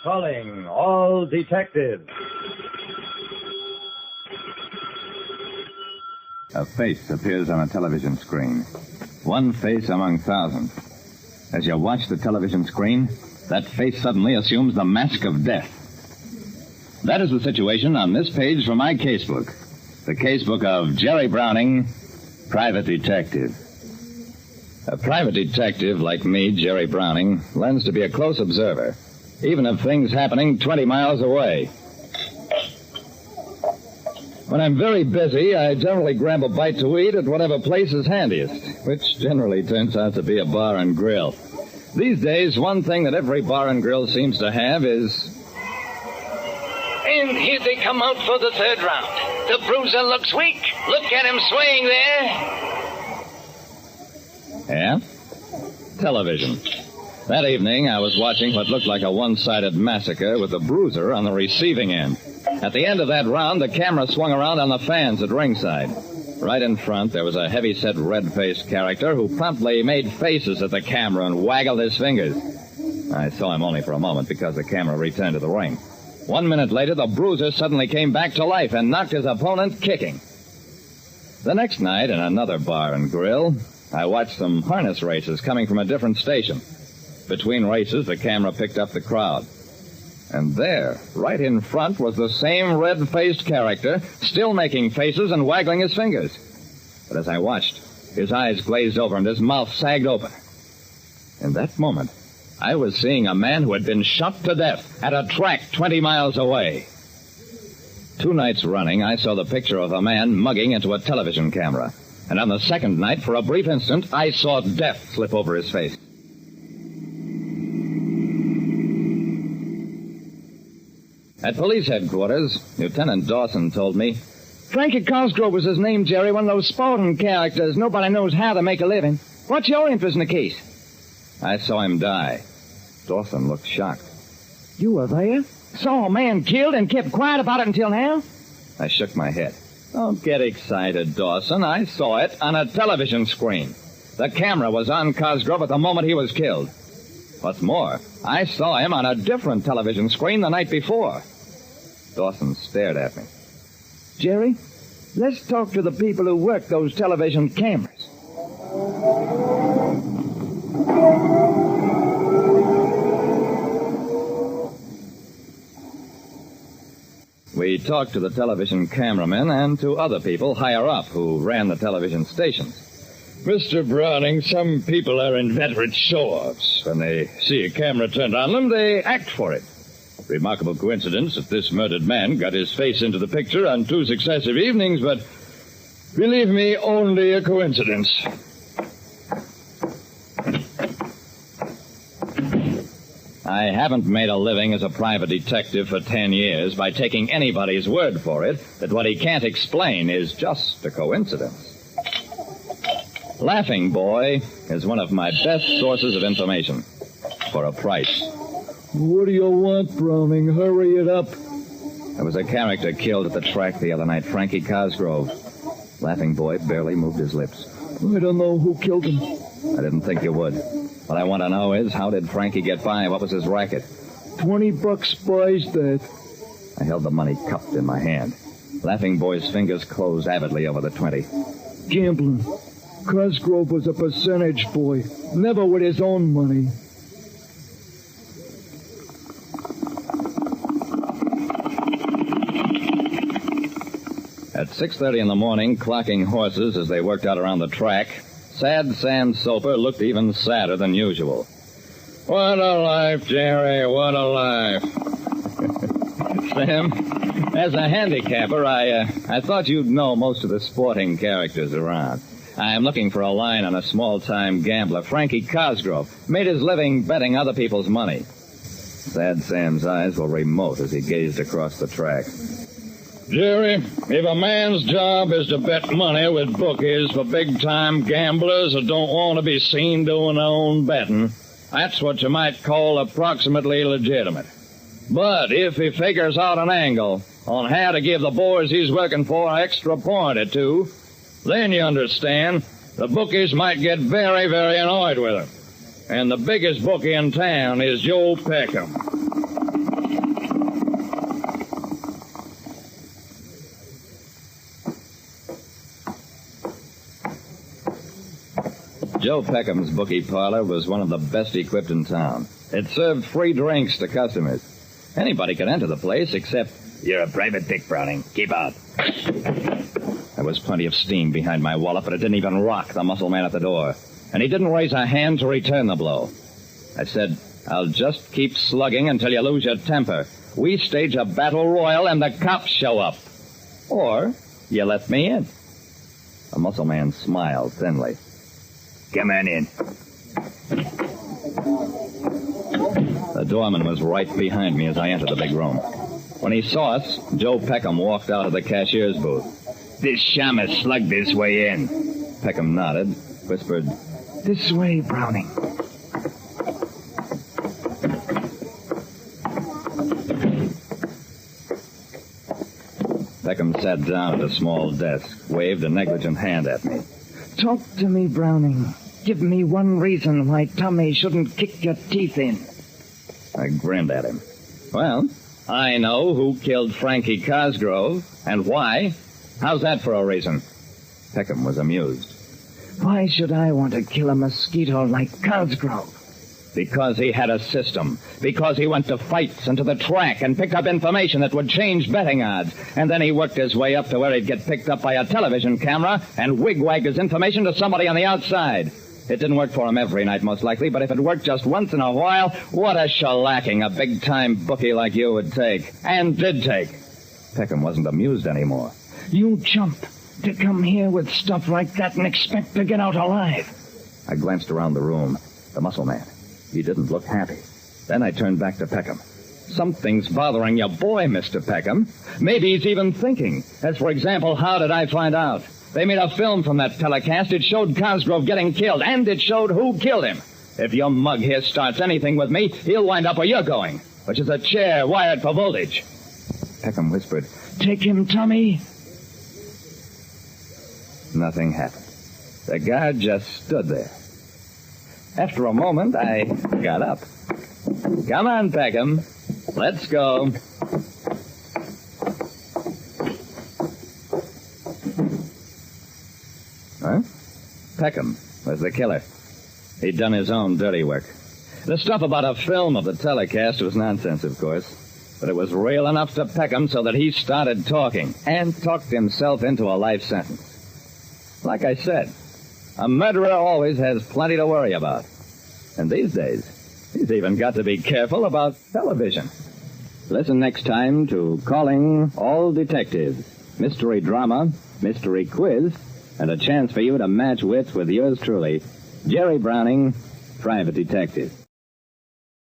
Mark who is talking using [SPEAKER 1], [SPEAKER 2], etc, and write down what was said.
[SPEAKER 1] Calling all detectives.
[SPEAKER 2] A face appears on a television screen. One face among thousands. As you watch the television screen, that face suddenly assumes the mask of death. That is the situation on this page from my casebook. The casebook of Jerry Browning, private detective. A private detective like me, Jerry Browning, learns to be a close observer, even of things happening 20 miles away. When I'm very busy, I generally grab a bite to eat at whatever place is handiest, which generally turns out to be a bar and grill. These days, one thing that every bar and grill seems to have is...
[SPEAKER 3] And here they come out for the third round. The bruiser looks weak. Look at him swaying there.
[SPEAKER 2] Yeah? Television. That evening, I was watching what looked like a one-sided massacre with the bruiser on the receiving end. At the end of that round, the camera swung around on the fans at ringside. Right in front, there was a heavy-set, red-faced character who promptly made faces at the camera and waggled his fingers. I saw him only for a moment because the camera returned to the ring. 1 minute later, the bruiser suddenly came back to life and knocked his opponent kicking. The next night, in another bar and grill, I watched some harness races coming from a different station. Between races, the camera picked up the crowd. And there, right in front, was the same red-faced character, still making faces and waggling his fingers. But as I watched, his eyes glazed over and his mouth sagged open. In that moment, I was seeing a man who had been shot to death at a track 20 miles away. 2 nights running, I saw the picture of a man mugging into a television camera. And on the second night, for a brief instant, I saw death slip over his face. At police headquarters, Lieutenant Dawson told me,
[SPEAKER 4] Frankie Cosgrove was his name, Jerry, one of those sporting characters. Nobody knows how to make a living. What's your interest in the case?
[SPEAKER 2] I saw him die. Dawson looked shocked.
[SPEAKER 4] You were there? Saw a man killed and kept quiet about it until now?
[SPEAKER 2] I shook my head. Don't get excited, Dawson. I saw it on a television screen. The camera was on Cosgrove at the moment he was killed. What's more, I saw him on a different television screen the night before. Dawson stared at me.
[SPEAKER 4] Jerry, let's talk to the people who work those television cameras.
[SPEAKER 2] We talked to the television cameramen and to other people higher up who ran the television stations.
[SPEAKER 5] Mr. Browning, some people are inveterate show-offs. When they see a camera turned on them, they act for it. Remarkable coincidence that this murdered man got his face into the picture on 2 successive evenings, but believe me, only a coincidence.
[SPEAKER 2] I haven't made a living as a private detective for 10 years by taking anybody's word for it that what he can't explain is just a coincidence. Laughing Boy is one of my best sources of information. For a price.
[SPEAKER 4] What do you want, Browning? Hurry it up.
[SPEAKER 2] There was a character killed at the track the other night, Frankie Cosgrove. Laughing Boy barely moved his lips.
[SPEAKER 4] I don't know who killed him.
[SPEAKER 2] I didn't think you would. What I want to know is, how did Frankie get by? What was his racket?
[SPEAKER 4] $20 buys that.
[SPEAKER 2] I held the money cupped in my hand. Laughing Boy's fingers closed avidly over the 20.
[SPEAKER 4] Gambling. Cosgrove was a percentage boy, never with his own money.
[SPEAKER 2] At 6:30 in the morning, clocking horses as they worked out around the track, Sad Sam Soper looked even sadder than usual.
[SPEAKER 5] What a life, Jerry, what a life.
[SPEAKER 2] Sam, as a handicapper, I thought you'd know most of the sporting characters around. I'm looking for a line on a small-time gambler, Frankie Cosgrove. Made his living betting other people's money. Sad Sam's eyes were remote as he gazed across the track.
[SPEAKER 5] Jerry, if a man's job is to bet money with bookies for big-time gamblers who don't want to be seen doing their own betting, that's what you might call approximately legitimate. But if he figures out an angle on how to give the boys he's working for an extra point or two, then you understand, the bookies might get very, very annoyed with him. And the biggest bookie in town is Joe Peckham.
[SPEAKER 2] Joe Peckham's bookie parlor was one of the best equipped in town. It served free drinks to customers. Anybody could enter the place except...
[SPEAKER 3] You're a private dick, Browning. Keep out.
[SPEAKER 2] There was plenty of steam behind my wallet, but it didn't even rock the muscle man at the door. And he didn't raise a hand to return the blow. I said, I'll just keep slugging until you lose your temper. We stage a battle royal and the cops show up. Or you let me in. The muscle man smiled thinly.
[SPEAKER 3] Come on in.
[SPEAKER 2] The doorman was right behind me as I entered the big room. When he saw us, Joe Peckham walked out of the cashier's booth.
[SPEAKER 3] This sham is slugged this way in.
[SPEAKER 2] Peckham nodded, whispered,
[SPEAKER 4] This way, Browning.
[SPEAKER 2] Peckham sat down at a small desk, waved a negligent hand at me.
[SPEAKER 4] Talk to me, Browning. Give me one reason why Tommy shouldn't kick your teeth in.
[SPEAKER 2] I grinned at him. Well, I know who killed Frankie Cosgrove and why. How's that for a reason? Peckham was amused.
[SPEAKER 4] Why should I want to kill a mosquito like Cosgrove?
[SPEAKER 2] Because he had a system. Because he went to fights and to the track and picked up information that would change betting odds. And then he worked his way up to where he'd get picked up by a television camera and wigwagged his information to somebody on the outside. It didn't work for him every night, most likely, but if it worked just once in a while, what a shellacking a big-time bookie like you would take. And did take. Peckham wasn't amused anymore.
[SPEAKER 4] You chump. To come here with stuff like that and expect to get out alive.
[SPEAKER 2] I glanced around the room. The muscle man. He didn't look happy. Then I turned back to Peckham. Something's bothering your boy, Mr. Peckham. Maybe he's even thinking. As, for example, how did I find out? They made a film from that telecast. It showed Cosgrove getting killed, and it showed who killed him. If your mug here starts anything with me, he'll wind up where you're going, which is a chair wired for voltage. Peckham whispered,
[SPEAKER 4] Take him, Tommy.
[SPEAKER 2] Nothing happened. The guard just stood there. After a moment, I got up. Come on, Peckham. Let's go. Huh? Peckham was the killer. He'd done his own dirty work. The stuff about a film of the telecast was nonsense, of course. But it was real enough to Peckham so that he started talking and talked himself into a life sentence. Like I said, a murderer always has plenty to worry about. And these days, he's even got to be careful about television. Listen next time to Calling All Detectives, mystery drama, mystery quiz, and a chance for you to match wits with yours truly, Jerry Browning, private detective.